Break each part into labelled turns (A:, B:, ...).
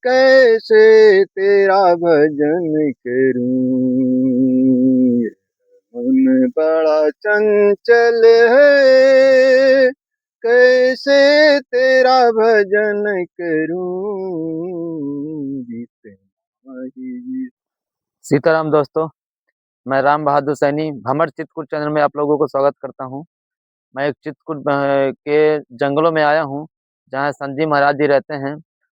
A: कैसे तेरा भजन करूं, मन बड़ा चंचल है, कैसे तेरा भजन करूं, जितना ही। सीताराम दोस्तों, मैं राम बहादुर सैनी भमर चित्रकूट चैनल में आप लोगों को स्वागत करता हूं। मैं एक चित्रकूट के जंगलों में आया हूं, जहां संत जी महाराज जी रहते हैं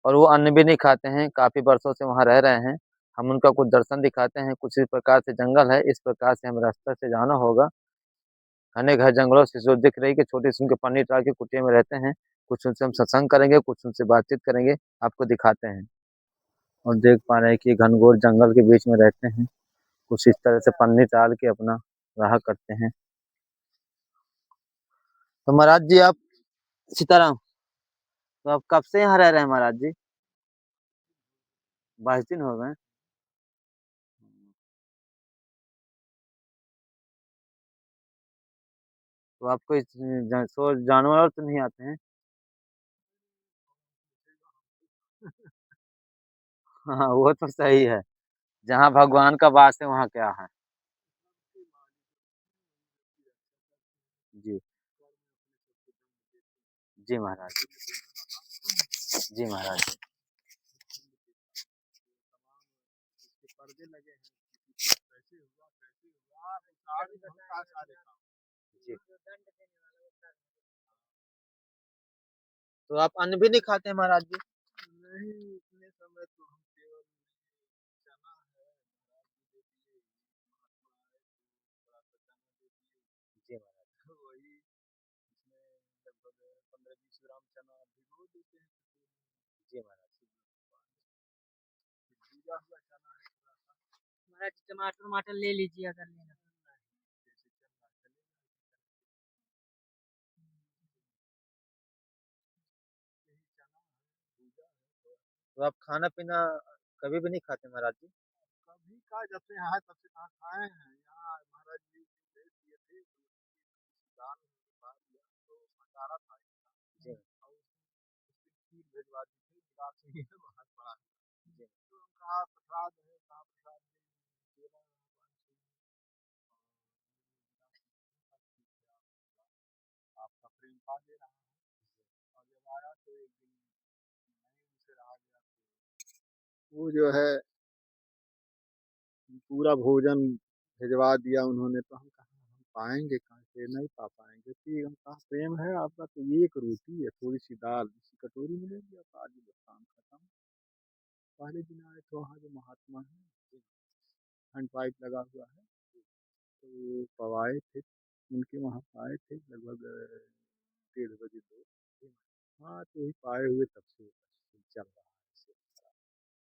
A: और वो अन्न भी नहीं खाते हैं। काफी वर्षों से वहां रह रहे हैं। हम उनका कुछ दर्शन दिखाते हैं। कुछ इस प्रकार से जंगल है, इस प्रकार से हमें रास्ते से जाना होगा। घने घर जंगलों से जो दिख रही कि छोटी सी उनके पन्नी टाल के कुटिया में रहते हैं। कुछ उनसे हम सत्संग करेंगे, कुछ उनसे बातचीत करेंगे, आपको दिखाते हैं। और देख पा रहे हैं कि घनघोर जंगल के बीच में रहते हैं। कुछ इस तरह से पन्नी टाल के अपना राह करते हैं। तो महाराज जी आप, सीताराम, तो आप कब से यहाँ रह रहे हैं महाराज जी? 22 दिन हो गए। तो आपको इस सो जानवर और तो नहीं आते हैं? हाँ वो तो सही है। जहाँ भगवान का वास है वहाँ क्या है। जी। जी महाराज। जी महाराज। जी। तो आप अन्न भी नहीं खाते हैं महाराज जी? नहीं, इतने समय तो हम केवल चना है, महाराज जी दे दिए, महात्मा आए तो थोड़ा सा चना दे दिए। जी महाराज। तो वही इसमें लगभग 15-20 ग्राम चना भिगो देते हैं कटोरी में। जी महाराज। भीगा हुआ चना है थोड़ा सा। महाराज टमाटर वमाटर ले लीजिए अगर लेना। जैसे चल रहा चलेगा। यही चना है, भूजा है थोड़ा सा। तो आप खाना पीना कभी भी नहीं खाते महाराज जी? कभी का, जब से यहाँ है तब से कहाँ खाए हैं। यहाँ महाराज जी को भेज दिए थे तो उसकी दाल उन्होंने खा लिया तो भंडारा था इनका। जी। और उसकी खीर भिजवा दी थी, गिलास में ही बाहर पड़ा है। जी। तो हम कहा प्रसाद है, कहा प्रसाद में केला पान आपका प्रेम पा दे रहा है। और जब आया तो एक दिन नहीं उनसे रहा गया तो वो जो है पूरा भोजन भिजवा दिया उन्होंने। तो हम कहा हम पाएंगे कहाँ से, नहीं पा पाएंगे। फिर हम कहा प्रेम है आपका तो ये एक रोटी है, थोड़ी सी दाल इसी कटोरी में ले लिया, तो आज बस काम खत्म। पहले दिन आए तो वहाँ जो महात्मा है, हैंड पाइप लगा हुआ है, तो पवाए थे उनके वहाँ पाए थे लगभग 1:30 बजे 2। हाँ तो वही पाए हुए तब से चल रहा है ऐसे।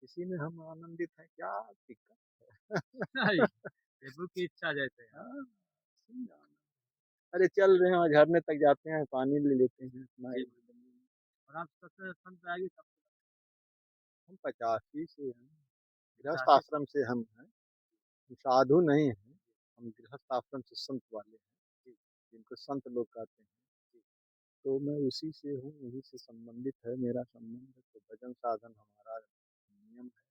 A: इसी में हम आनंदित हैं, क्या दिक्कत है। प्रभु की इच्छा जैसे। हाँ, सही है। अरे चल रहे हैं और झरने तक जाते हैं, पानी ले लेते हैं अपना। और आप सबसे संत आएगी कब से? हम 85 से हैं, गृहस्थ आश्रम से हम हैं। हम साधु नहीं हैं, हम गृहस्थ आश्रम से संत वाले हैं, जिनको संत लोग कहते हैं। तो मैं उसी से हूँ, उसी से संबंधित है मेरा संबंध। तो भजन साधन हमारा नियम है,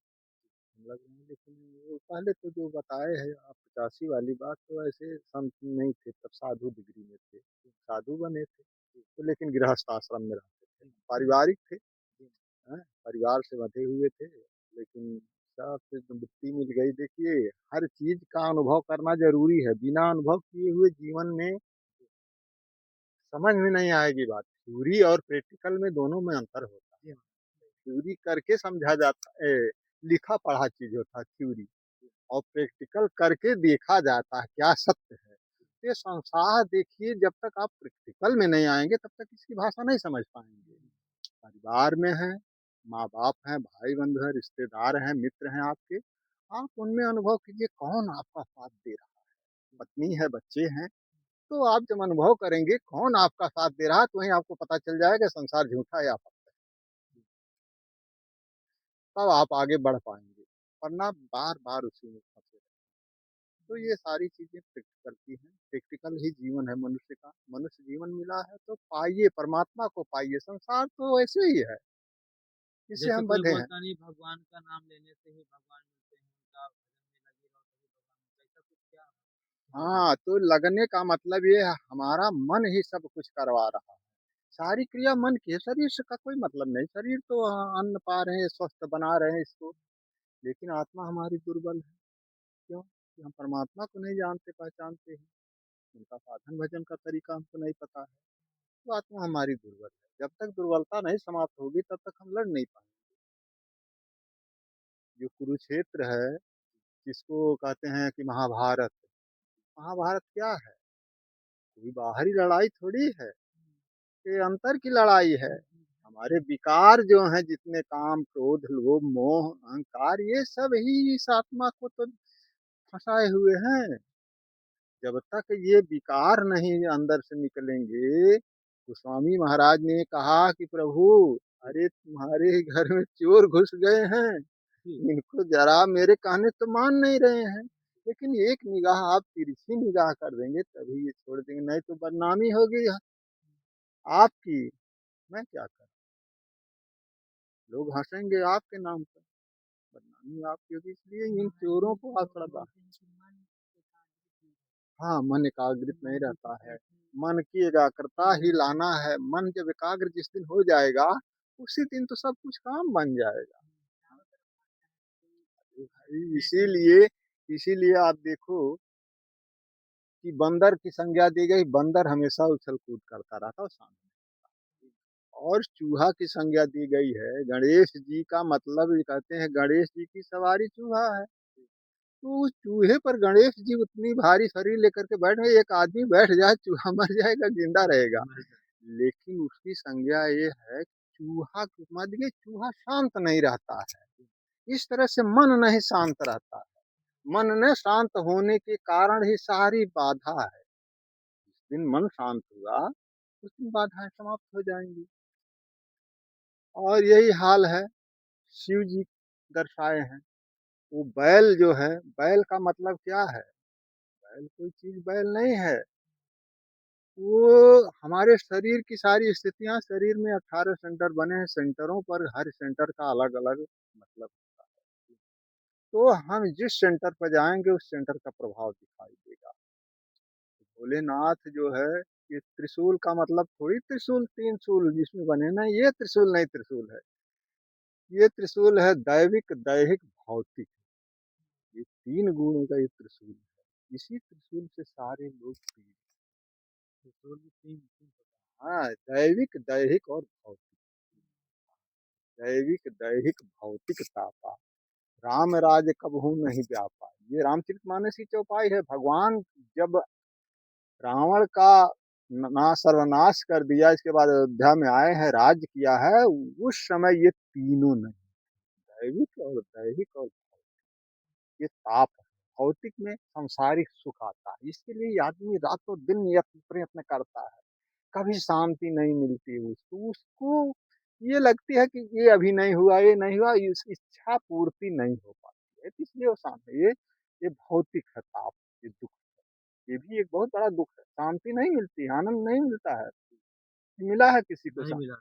A: हम लग रहे हैं। लेकिन वो पहले तो जो बताए हैं आप 85 वाली बात, तो ऐसे संत नहीं थे तब, साधु डिग्री में थे, साधु बने थे तो, लेकिन गृहस्थ आश्रम में रहते थे, पारिवारिक थे, हैं, परिवार से बंधे हुए थे। लेकिन सबसे जो मुक्ति मिल गई। देखिए हर चीज का अनुभव करना जरूरी है, बिना अनुभव किए हुए जीवन में समझ में नहीं आएगी बात। थ्योरी और प्रैक्टिकल में दोनों में अंतर होता है। थ्योरी करके समझा जाता है, लिखा पढ़ा चीज होता है थ्योरी, और प्रैक्टिकल करके देखा जाता है क्या सत्य है। ये संसार देखिए, जब तक आप प्रैक्टिकल में नहीं आएंगे तब तक इसकी भाषा नहीं समझ पाएंगे। परिवार में है, माँ बाप हैं, भाई बंधु हैं, रिश्तेदार हैं, मित्र हैं आपके, आप उनमें अनुभव कीजिए कौन आपका साथ दे रहा है। पत्नी है, बच्चे हैं, तो आप जब अनुभव करेंगे कौन आपका साथ दे रहा है, तो वहीं आपको पता चल जाएगा संसार झूठा है या सत्य है। तब आप आगे बढ़ पाएंगे, वरना बार बार उसी में फंसे रहेंगे। तो ये सारी चीजें प्रैक्टिकल की हैं, प्रैक्टिकल ही जीवन है मनुष्य का। मनुष्य जीवन मिला है तो पाइए, परमात्मा को पाइए, संसार तो ऐसे ही है। इससे
B: जैसे
A: हम
B: कोई
A: बंधे हैं।
B: बोलता नहीं भगवान का नाम लेने से ही भगवान मिलते हैं, उनका भजन में लगे रहो तभी भगवान मिलता है, ऐसा कुछ क्या
A: हाँ, तो लगने का मतलब ये है, हमारा मन ही सब कुछ करवा रहा है। सारी क्रिया मन की है, शरीर से का कोई मतलब नहीं। शरीर तो अन्न पा रहे हैं, स्वस्थ बना रहे हैं इसको, लेकिन आत्मा हमारी दुर्बल है। क्यों? कि हम परमात्मा को नहीं जानते पहचानते हैं, उनका साधन भजन का तरीका हमको नहीं पता है। तो आत्मा हमारी दुर्बल है। जब तक दुर्बलता नहीं समाप्त होगी तब तक हम लड़ नहीं पाएंगे। जो कुरुक्षेत्र है, जिसको कहते हैं कि महाभारत, महाभारत क्या है? कोई बाहरी लड़ाई थोड़ी है, ये अंतर की लड़ाई है। हमारे विकार जो हैं, जितने काम क्रोध लोभ मोह अहंकार, ये सब ही इस आत्मा को तो फंसाए हुए हैं। जब तक ये विकार नहीं अंदर से निकलेंगे, तो स्वामी महाराज ने कहा कि प्रभु, अरे तुम्हारे घर में चोर घुस गए हैं,
B: है?
A: इनको जरा मेरे कहने तो मान नहीं रहे हैं, लेकिन एक निगाह आप तिरछी निगाह कर देंगे तभी ये छोड़ देंगे, नहीं तो बदनामी होगी आपकी। मैं क्या करूं? लोग हंसेंगे आपके नाम पर, बदनामी आपकी होगी। इसलिए इन चोरों को आकड़ा। हाँ, मन एकाग्रित नहीं रहता है। मन की एकाग्रता ही लाना है। मन जब एकाग्र जिस दिन हो जाएगा, उसी दिन तो सब कुछ काम बन जाएगा। इसीलिए इसीलिए आप देखो कि बंदर की संज्ञा दी गई, बंदर हमेशा उछल कूद करता रहता है सामने। और चूहा की संज्ञा दी गई है, गणेश जी का मतलब ये कहते हैं गणेश जी की सवारी चूहा है। तो उस चूहे पर गणेश जी उतनी भारी शरीर लेकर के बैठ गए, एक आदमी बैठ जाए चूहा मर जाएगा, जिंदा रहेगा। लेकिन उसकी संज्ञा ये है, चूहा मत देखिए, चूहा शांत नहीं रहता है। इस तरह से मन नहीं शांत रहता है। मन न शांत होने के कारण ही सारी बाधा है। जिस दिन मन शांत हुआ, उस दिन बाधाएं समाप्त हो जाएंगी। और यही हाल है, शिव जी दर्शाए हैं। वो बैल जो है, बैल का मतलब क्या है? बैल कोई चीज बैल नहीं है। वो हमारे शरीर की सारी स्थितियां, शरीर में 18 सेंटर बने हैं, सेंटरों पर हर सेंटर का अलग अलग मतलब होता है। तो हम जिस सेंटर पर जाएंगे उस सेंटर का प्रभाव दिखाई देगा। भोलेनाथ जो है, ये त्रिशूल का मतलब थोड़ी त्रिशूल तीन शूल जिसमें बने ना, ये त्रिशूल नहीं, त्रिशूल है, ये त्रिशूल है दैविक दैहिक भौतिक। ये तीन गुणों का ये त्रिशूल है। इसी त्रिशूल से सारे लोग पीड़ित। त्रिशूल में तीन हाँ, दैविक दैहिक और भौतिक। दैविक दैहिक भौतिक तापा, राम राज कबहू नहीं व्यापा। ये रामचरितमानस की चौपाई है। भगवान जब रावण का ना सर्वनाश कर दिया, इसके बाद अयोध्या में आए हैं, राज्य किया है, उस समय ये तीनों नहीं, दैविक और दैहिक और ये ताप है। भौतिक में सांसारिक सुख आता है, इसके लिए आदमी रातों दिन यत्न प्रयत्न करता है, कभी शांति नहीं मिलती उसको। उसको ये लगती है कि ये अभी नहीं हुआ, ये नहीं हुआ, इस इच्छा पूर्ति नहीं हो पाती है, इसलिए वो शांति, ये भौतिक है ताप, ये दुख। ये भी एक बहुत बड़ा दुख है, शांति नहीं मिलती, आनंद नहीं मिलता है। मिला है किसी को
B: नहीं
A: शांति?
B: मिला।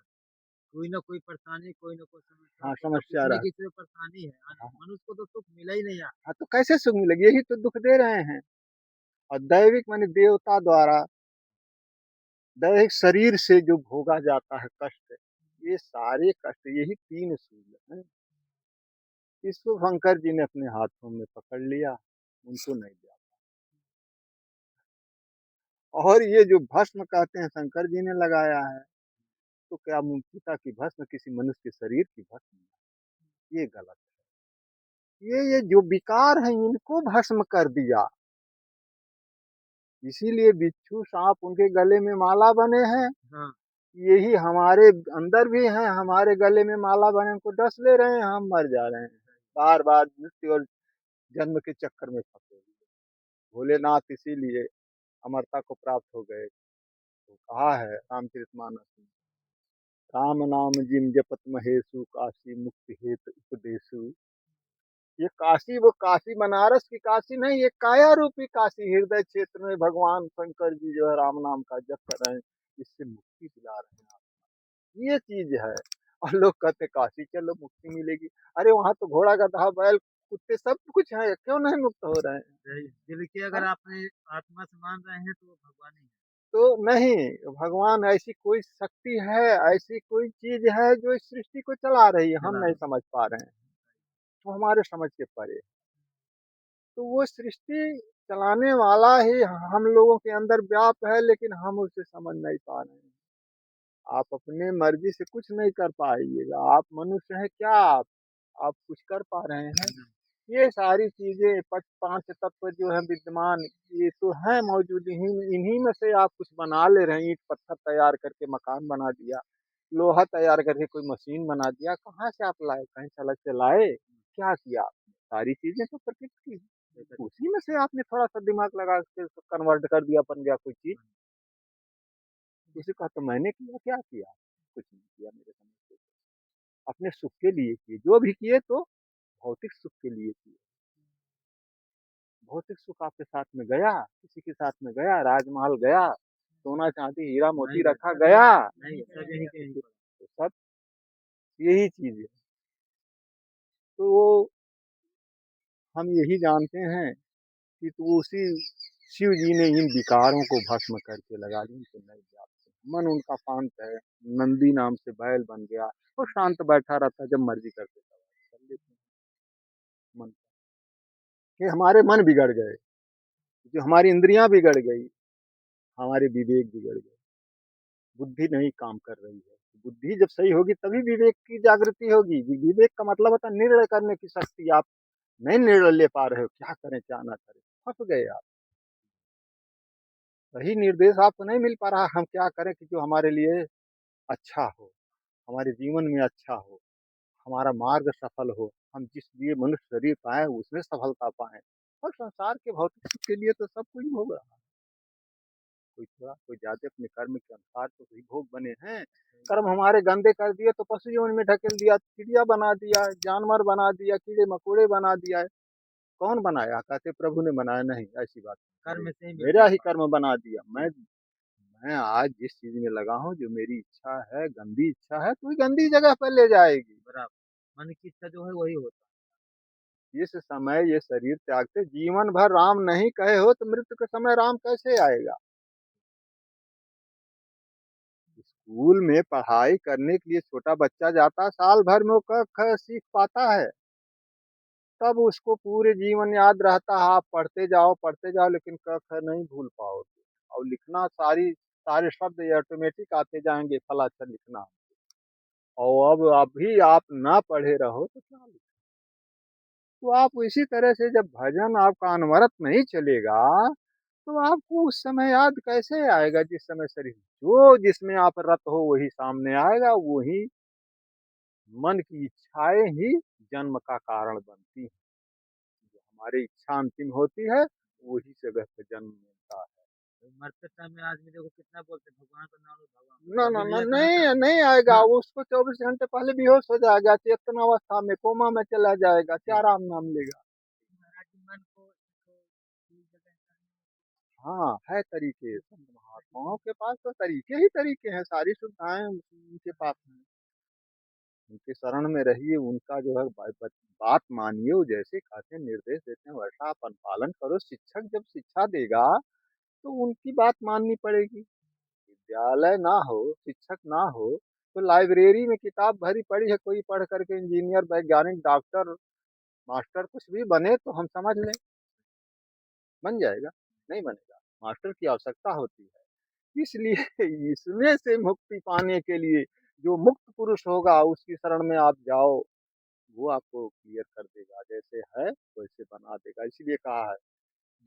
B: कोई ना कोई परेशानी, कोई ना कोई समस्या,
A: हाँ,
B: कोई ना
A: समस्या
B: किसी न
A: रहा।
B: किसी को परेशानी है।
A: हाँ,
B: मनुष्य को तो सुख मिला ही नहीं यार।
A: हाँ, तो कैसे सुख मिलेगी? यही तो दुख दे रहे हैं। और दैविक माने देवता द्वारा दैहिक शरीर से जो भोगा जाता है कष्ट, ये सारे कष्ट यही तीन सूल हैं। इसको शंकर जी ने अपने हाथों में पकड़ लिया, उनको नहीं दिया। और ये जो भस्म कहते हैं शंकर जी ने लगाया है, तो क्या पिता की भस्म किसी मनुष्य के शरीर की भस्म है? ये गलत है। ये जो विकार है इनको भस्म कर दिया। इसीलिए बिच्छू सांप उनके गले में माला बने हैं।
B: हाँ।
A: यही हमारे अंदर भी हैं, हमारे गले में माला बने, उनको डस ले रहे हैं, हम मर जा रहे हैं बार बार मृत्यु और जन्म के चक्कर में फंसे हुए। भोलेनाथ इसीलिए अमरता को प्राप्त हो गए। तो कहा है रामचरितमानस में, राम नाम जिम जपत महेशु काशी मुक्ति हेतु उपदेशु। ये काशी वो काशी बनारस की काशी नहीं, ये काया रूपी काशी, हृदय क्षेत्र में भगवान शंकर जी जो है राम नाम का जप कर रहे हैं, इससे मुक्ति दिला रहे हैं। ये चीज है। और लोग कहते काशी चलो मुक्ति मिलेगी। अरे वहाँ तो घोड़ा, गधा, बैल, कुत्ते सब कुछ है, क्यों नहीं मुक्त हो रहे हैं?
B: सही दिल की अगर
A: हाँ?
B: आपने आत्मा से मान रहे हैं तो वो भगवान ही है।
A: तो नहीं, भगवान ऐसी कोई शक्ति है, ऐसी कोई चीज़ है जो इस सृष्टि को चला रही है, हम
B: चला
A: नहीं
B: रहा है।
A: समझ पा रहे हैं। वो हमारे समझ के परे है। तो वो सृष्टि चलाने वाला ही हम लोगों के अंदर व्याप्त है, लेकिन हम उसे समझ नहीं पा रहे हैं। आप अपने मर्ज़ी से कुछ नहीं कर पाइएगा, आप मनुष्य हैं क्या आप कुछ कर पा रहे हैं? ये सारी चीज़ें 5 तत्व जो है विद्यमान, ये तो हैं मौजूद, इन्हीं में से आप कुछ बना ले रहे हैं, ईंट-पत्थर तैयार करके मकान बना दिया, लोहा तैयार करके कोई मशीन बना दिया, कहाँ से आप लाए? कहीं से अलग से लाए? क्या किया आपने? सारी चीज़ें तो प्रकृति की हैं, उसी में से आपने थोड़ा-सा दिमाग लगा के कन्वर्ट कर दिया, बन गया कोई चीज़। उसे कहा तो मैंने किया, क्या किया? कुछ नहीं किया मेरे समझ से। अपने सुख के लिए किए, जो भी किए तो भौतिक सुख के लिए किए। भौतिक सुख आपके साथ में गया, किसी के साथ में गया, राजमहल गया, सोना चांदी हीरा मोती
B: नहीं
A: रखा
B: गया,
A: गया,
B: नहीं सब यहीं के यहीं
A: तो
B: पर।
A: सब यही चीज है। तो वो हम यही जानते हैं कि तो उसी शिव जी ने इन विकारों को भस्म करके लगा दी, तो नहीं जाते। मन उनका शांत है, नंदी नाम से बैल बन गया, और शांत बैठा रहता, जब मर्जी करते तब कर लेते हैं मन। ये हमारे मन बिगड़ गए, जो हमारी इंद्रियां बिगड़ गई, हमारे विवेक बिगड़ गए, बुद्धि नहीं काम कर रही है। बुद्धि जब सही होगी तभी विवेक की जागृति होगी। विवेक का मतलब होता है निर्णय करने की शक्ति। आप नहीं निर्णय ले पा रहे हो, क्या करें क्या ना करें, फंस गए आप। सही निर्देश आपको नहीं मिल पा रहा, हम क्या करें कि जो हमारे लिए अच्छा हो, हमारे जीवन में अच्छा हो, हमारा मार्ग सफल हो, हम जिस लिए मनुष्य शरीर पाए उसमें सफलता पाए। और संसार के भौतिक सुख के लिए तो सब कुछ होगा, कोई थोड़ा कोई ज्यादा अपने कर्म के अनुसार तो वही भोग बने हैं। कर्म हमारे गंदे कर दिए तो पशु जीवन में ढकेल दिया, चिड़िया बना दिया, जानवर बना दिया, कीड़े मकोड़े बना दिया है। कौन बनाया? कहते प्रभु ने बनाया, नहीं ऐसी बात नहीं।
B: कर्म से ही
A: मेरा
B: मिलता है
A: ही
B: फल।
A: कर्म बना दिया। मैं आज जिस चीज में लगा हूँ, जो मेरी इच्छा है, गंदी इच्छा है, तो वही गंदी जगह पर ले जाएगी।
B: बराबर मन की इच्छा जो है वही होता
A: इस समय ये शरीर त्यागते जीवन भर राम नहीं कहे हो, तो मृत्यु के समय राम कैसे आएगा? स्कूल में पढ़ाई करने के लिए छोटा बच्चा जाता है, साल भर में वो क ख सीख पाता है, तब उसको पूरे जीवन याद रहता है। आप पढ़ते जाओ, लेकिन क ख नहीं भूल पाओगे। और लिखना सारे शब्द ये ऑटोमेटिक आते जाएंगे, फला अक्षर लिखना। और अब अभी आप ना पढ़े रहो तो क्या लिखो? तो आप इसी तरह से जब भजन आपका अनवरत नहीं चलेगा, तो आपको उस समय याद कैसे आएगा? जिस समय शरीर जो जिसमें आप रत हो वही सामने आएगा, वही मन की इच्छाएं ही जन्म का कारण बनती हैं। जो हमारी इच्छा अंतिम होती है, वही जगह पे जन्म मिलता है।
B: है। तो मरते टाइम में आदमी देखो कितना बोलते हैं भगवान का नाम लो भगवान
A: ना
B: जब
A: ना
B: भी
A: ना,
B: मिले कहीं तो
A: नहीं नहीं आएगा।
B: हाँ
A: उसको 24 घंटे पहले बेहोश हो जाएगा, चेतन अवस्था में कोमा में चला जाएगा, क्या
B: जी
A: राम नाम लेगा?
B: महाराज जी मन को देखो ठीक जगह
A: हाँ, है तरीके, संत महात्माओं के पास तो तरीके ही तरीके हैं, सारी सुविधाएं उनके पास हैं। उनके शरण में रहिए, उनका जो है बात मानिए, वो जैसे कहते हैं निर्देश देते हैं वैसा अपन पालन करो। शिक्षक जब शिक्षा देगा तो उनकी बात माननी पड़ेगी। विद्यालय ना हो, शिक्षक ना हो, तो लाइब्रेरी में किताब भरी पड़ी है, कोई पढ़ करके इंजीनियर, वैज्ञानिक, डॉक्टर, मास्टर कुछ भी बने तो हम समझ लें, बन जाएगा, नहीं बनेगा। मास्टर की आवश्यकता होती है। इसलिए इसमें से मुक्ति पाने के लिए जो मुक्त पुरुष होगा उसकी शरण में आप जाओ, वो आपको क्लियर कर देगा, जैसे है वैसे बना देगा। इसीलिए कहा है,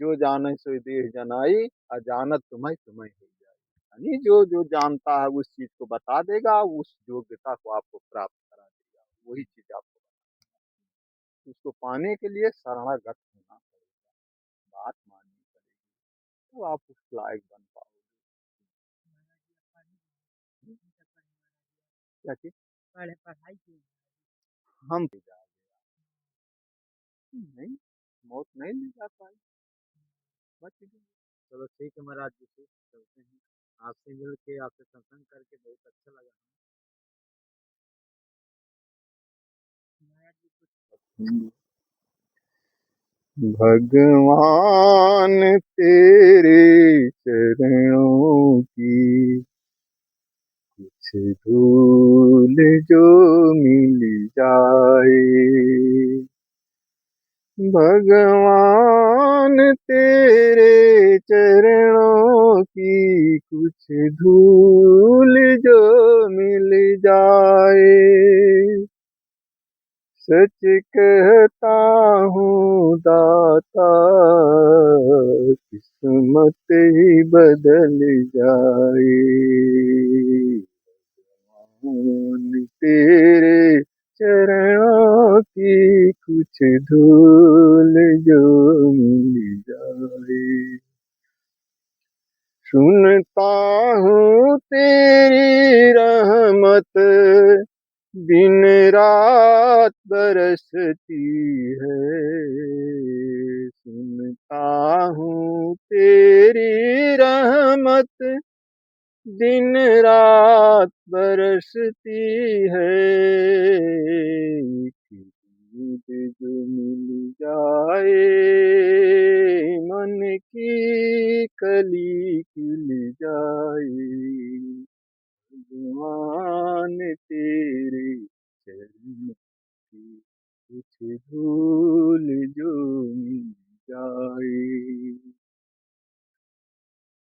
A: जो जाने सो देह जनाई, अजानत तुम्हें तुम्हें हो जाए। यानी जो जो जानता है उस चीज को बता देगा, उस योग्यता को आपको प्राप्त करा देगा, वही चीज आपको उसको पाने के लिए शरणागत होना पड़ेगा, बात माननी पड़ेगी, तो आप उस लायक बन पाओगे। क्या चीज?
B: पढ़े पढ़ाई की
A: हम भी जा नहीं, मौत नहीं ले जा पाई, बच गए।
B: चलो ठीक है महाराज जी फिर चलते हैं आपसे मिल के आपसे संसंग करके बहुत अच्छा लगा
A: कुछ भगवान तेरे चरणों की कुछ धूल जो मिल जाए, भगवान तेरे चरणों की कुछ धूल जो मिल जाए, सच कहता हूँ दाता किस्मत ही बदल जाए, भगवान तेरे चरणों की कुछ धूल जो मिल जाए, सुनता हूँ तेरी रहमत दिन रात बरसती है, सुनता हूँ तेरी रहमत दिन रात बरसती है, एक बूंद जो मिल जाए मन की कली खिल जाए, भगवान तेरे चरण की कुछ धूल जो मिल जाए।